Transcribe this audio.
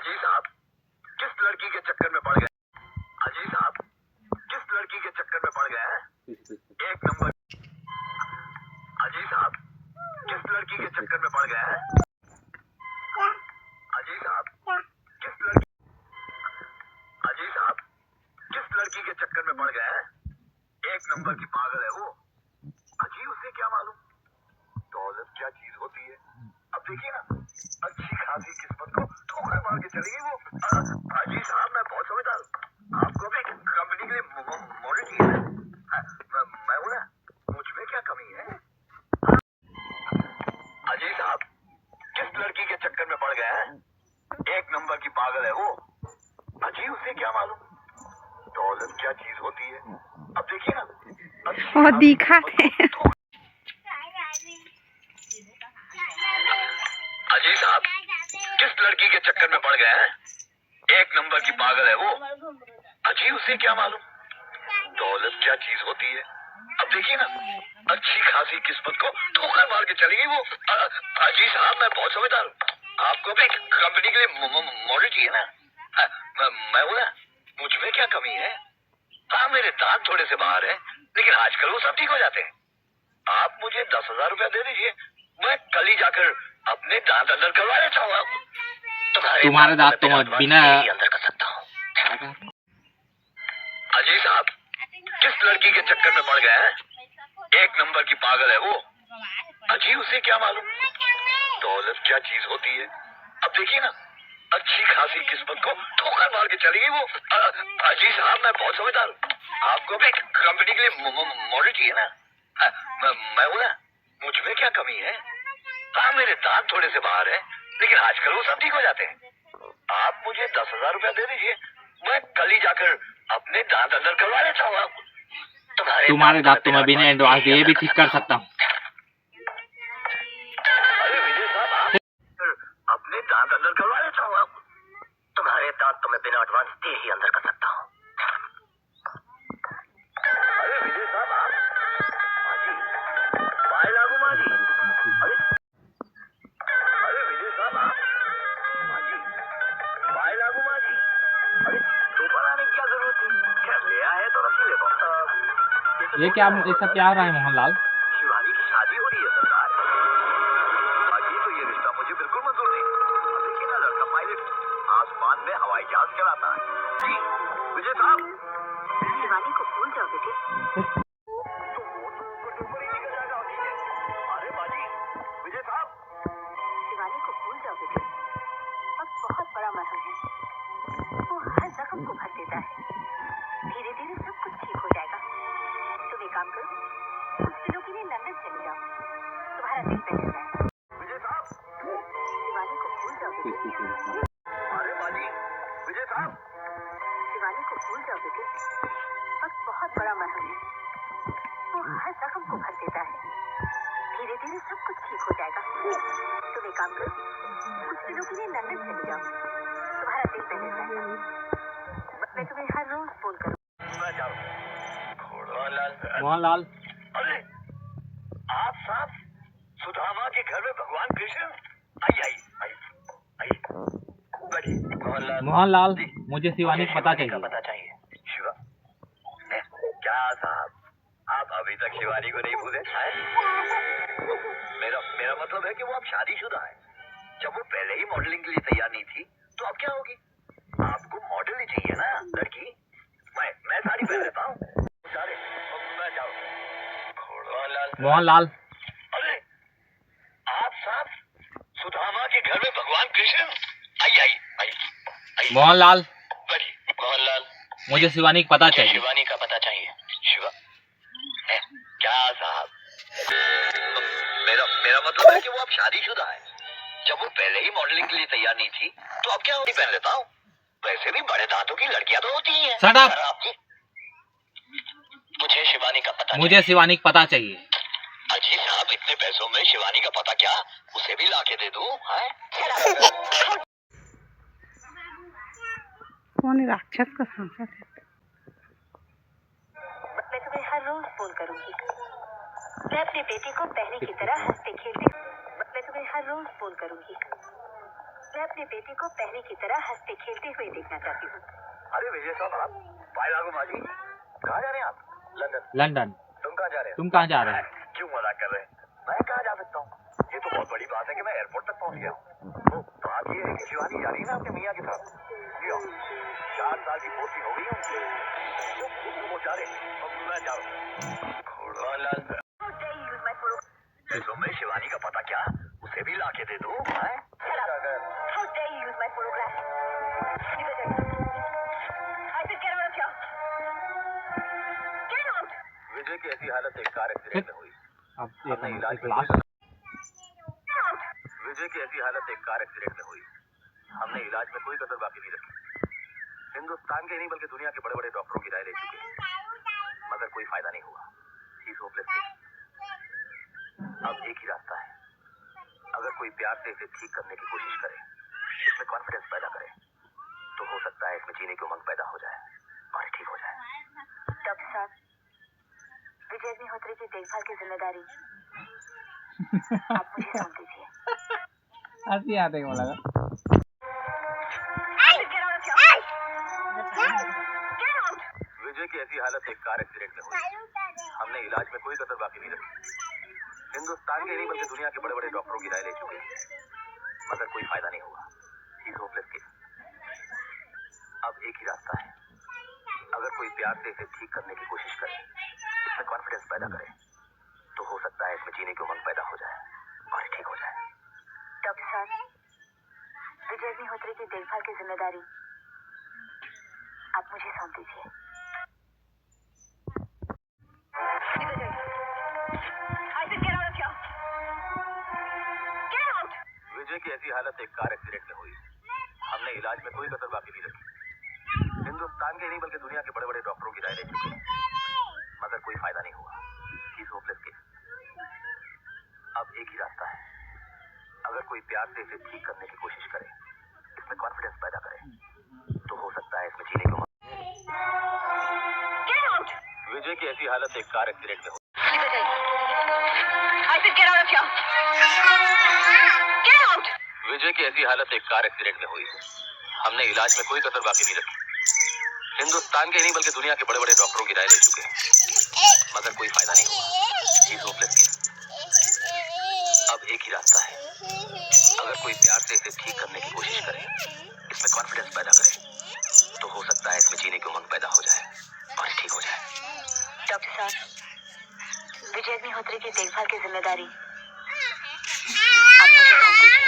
अजी साहब किस लड़की के चक्कर में पड़ गए? अजी साहब किस लड़की के चक्कर में पड़ गए हैं? एक नंबर। अजी साहब किस लड़की के चक्कर में पड़ गए हैं? अजी साहब किस लड़की के चक्कर में पड़ गए हैं? एक नंबर की पागल है वो। अजी उसे क्या मालूम दौलत क्या चीज होती है। अब देखिए ना, अच्छी खासी किस्मत को ठोकर मार के चली गई वो। अजी साहब मैं बहुत समझदार हूँ, आपको भी कंपनी के लिए मॉडल चाहिए ना। मैं हूँ ना, मुझ में क्या कमी है? अजी साहब किस लड़की के चक्कर में पड़ गए हैं? एक नंबर की पागल है वो। अजी उसे क्या मालूम दौलत क्या चीज होती है। अब देखिए ना, और दिखाते हैं। अजी साहब किस लड़की के चक्कर में पड़ गए हैं? एक नंबर की पागल है वो। अजी उसे क्या मालूम दौलत क्या चीज होती है। अब देखिए ना, अच्छी खासी किस्मत को ठोकर मार के चली गई वो। अजी साहब मैं बहुत समझदार हूँ, आपको भी कंपनी के लिए मॉडल चाहिए ना। मैं हूँ ना, मुझ में क्या कमी है? हाँ मेरे दांत थोड़े से बाहर है, लेकिन आजकल वो सब ठीक हो जाते हैं। आप मुझे 10,000 रुपया दे दीजिए, मैं कल ही जाकर अपने दांत अंदर करवा लेता हूँ। तुम्हारे दांत तो मैं बिना अंदर कर सकता हूँ। अजी साहब किस लड़की के चक्कर में पड़ गए हैं? एक नंबर की पागल है वो। अजी उसे क्या मालूम दौलत क्या चीज होती है। अब देखिए ना, अच्छी खासी किस्मत को ठोकर मार के चली गई वो। अजी साहब मैं बहुत समझदार हूँ, आपको भी कंपनी के लिए मॉडल चाहिए ना। मैं हूँ ना, मुझ में क्या कमी है? हाँ मेरे दांत थोड़े से बाहर है, लेकिन आजकल वो सब ठीक हो जाते हैं। आप मुझे 10,000 रुपया दे दीजिए, मैं कल ही जाकर अपने दांत अंदर करवा लेता हूँ। तुम्हारे दांत तो मैं बिना एडवांस दिए भी ठीक कर सकता हूँ। अरे विजय साहब आप अपने दांत अंदर करवा लेता हूँ। तुम्हारे दांत तो मैं बिना एडवांस दिए ही अंदर कर सकता हूँ। अरे विजय साहब आप माजी पाए लागू माजी। अरे विजय साहब आप माजी पाए लागू माजी। अरे ऊपर आने की क्या जरूरत थी? क्या ले आए तो रख ही ले। ये क्या ऐसा क्या हो रहा है मोहनलाल? शिवानी की शादी हो रही है सरकार। बाकी तो ये रिश्ता मुझे बिल्कुल मंजूर नहीं। अब देखिए ना, लड़का पायलट आसमान में हवाई जहाज चलाता है। जी विजय साहब शिवानी को भूल जाओ बेटे, तो वो तो ऊपर ही निकल जाएगा। अरे बाजी विजय साहब शिवानी को भूल जाओ बेटे, वक्त बहुत बड़ा मरहम है, वो हर जख्म को भर देता है। धीरे धीरे सब कुछ ठीक हो जाएगा। तुम एक काम करो, कुछ दिनों के लिए लंदन चले जाओ, तुम्हारा दिल बहल जाएगा। विजय साहब शिवानी को भूल जाओ बेटे। अरे बाजी विजय साहब शिवानी को भूल जाओ बेटे, वक्त बहुत बड़ा मरहम है, वो हर जख्म को भर देता है। धीरे धीरे सब कुछ ठीक हो जाएगा। तुम एक काम करो, कुछ दिनों के लिए लंदन चले जाओ, तुम्हारा दिल बहल जाएगा। मैं तुम्हें हर रोज फोन करूँ। मोहनलाल अरे आप साहब सुदामा के घर में भगवान कृष्ण। आई मोहनलाल मुझे शिवानी का पता चाहिए। शिवा क्या साहब आप अभी तक शिवानी को नहीं भूले? मेरा मतलब है कि वो अब शादीशुदा है। जब वो पहले ही मॉडलिंग के लिए तैयार नहीं थी तो अब क्या होगी? आपको मॉडल ही चाहिए ना लड़की। मैं साड़ी पहन लेता हूँ। मोहनलाल अरे आप साहब सुदामा के घर में भगवान कृष्ण। आई मोहनलाल मोहनलाल मुझे शिवानी का पता चाहिए। शिवानी का पता चाहिए। शिवा क्या साहब मेरा मतलब है कि वो अब शादीशुदा है। जब वो पहले ही मॉडलिंग के लिए तैयार नहीं थी तो अब क्या होती? पहन लेता हूँ। वैसे भी बड़े दांतों की लड़कियां तो होती ही हैं। Shut up! मुझे शिवानी का पता मुझे शिवानी का पता चाहिए। अजी साहब इतने पैसों में शिवानी का पता क्या, उसे भी लाके दे दूं? कौन राक्षस का सांसा है? मैं तुम्हें हर रोज फोन करूंगी। मैं अपनी बेटी को पहले की तरह हंसते खेलते मैं तुम्हें हर रोज फोन करूंगी। मैं अपने बेटे को पहले की तरह हंसते खेलते हुए देखना चाहती हूँ। अरे विजय साहब, आप बाय लागू माजी, कहाँ जा रहे हैं आप? लंदन। लंदन। तुम कहाँ जा रहे हो? तुम कहाँ जा रहे हो? क्यों मजाक कर रहे हैं? मैं कहाँ जा सकता हूँ? ये तो बहुत बड़ी बात है कि मैं एयरपोर्ट तक पहुँच गया हूँ। बात ये है कि शिवानी जा रही है ना अपने मियाँ के साथ न्यूयॉर्क। 4 साल की पोस्टिंग हो गई है उनकी। वो जा रहे हैं और मैं जा रहा हूँ। तुमने शिवानी का पता क्या? उसे भी लाके दे दो। विजय की ऐसी हालत एक कार एक्सीडेंट में हुई। अब हमने इलाज में विजय की ऐसी हालत एक कार एक्सीडेंट में हुई। हमने इलाज में कोई कसर बाकी नहीं रखी। हिंदुस्तान के नहीं बल्कि दुनिया के बड़े बड़े डॉक्टरों की राय ले चुके हैं, मगर कोई फायदा नहीं हुआ। He's hopeless case। अब एक ही रास्ता है, अगर कोई प्यार से इसे ठीक करने की कोशिश करे, इसमें कॉन्फिडेंस पैदा करे, तो हो सकता है इसमें जीने की उमंग पैदा हो जाए और ठीक हो जाए। डॉक्टर साहब, विजय अग्निहोत्री की देखभाल की जिम्मेदारी आप मुझे सौंप दीजिए। हंसी आते को लगा। विजय की ऐसी हालत एक कार एक्सीडेंट में हुई। हमने इलाज में कोई कसर बाकी नहीं रखी। हिंदुस्तान के नहीं बल्कि दुनिया के बड़े बड़े डॉक्टरों की राय ले चुके हैं, मगर कोई फायदा नहीं हुआ। He's hopeless case। अब एक ही रास्ता है, अगर कोई प्यार से इसे ठीक करने की कोशिश करे, इसमें कॉन्फिडेंस पैदा करे, तो हो सकता है इसमें जीने की उमंग पैदा हो जाए और ठीक हो जाए। डॉक्टर साहब, विजय अग्निहोत्री की देखभाल की जिम्मेदारी आप मुझे सौंप दीजिए। विजय की ऐसी हालत एक कार एक्सीडेंट में हुई। हमने इलाज में कोई कसर बाकी नहीं रखी। हिंदुस्तान के नहीं बल्कि दुनिया के बड़े बड़े डॉक्टरों की राय ले चुके हैं, मगर कोई फायदा नहीं हुआ। He's hopeless case। अब एक ही रास्ता है, अगर कोई प्यार से इसे ठीक करने की कोशिश करे, इसमें कॉन्फिडेंस पैदा करे, तो हो सकता है इसमें जीने की उमंग। विजय की ऐसी हालत एक कार एक्सीडेंट में हुई। विजय की ऐसी हालत एक कार एक्सीडेंट में हुई। हमने इलाज में कोई कसर बाकी नहीं रखी। हिंदुस्तान के नहीं बल्कि दुनिया के बड़े बड़े डॉक्टरों की राय ले चुके हैं, मगर कोई फायदा नहीं हुआ। He's hopeless case। अब एक ही रास्ता है, अगर कोई प्यार से इसे ठीक करने की कोशिश करे, इसमें कॉन्फिडेंस पैदा करे, तो हो सकता है इसमें जीने की उमंग पैदा हो जाए और ठीक हो जाए। डॉक्टर साहब, विजय अग्निहोत्री की देखभाल की जिम्मेदारी आप मुझे सौंप दीजिए।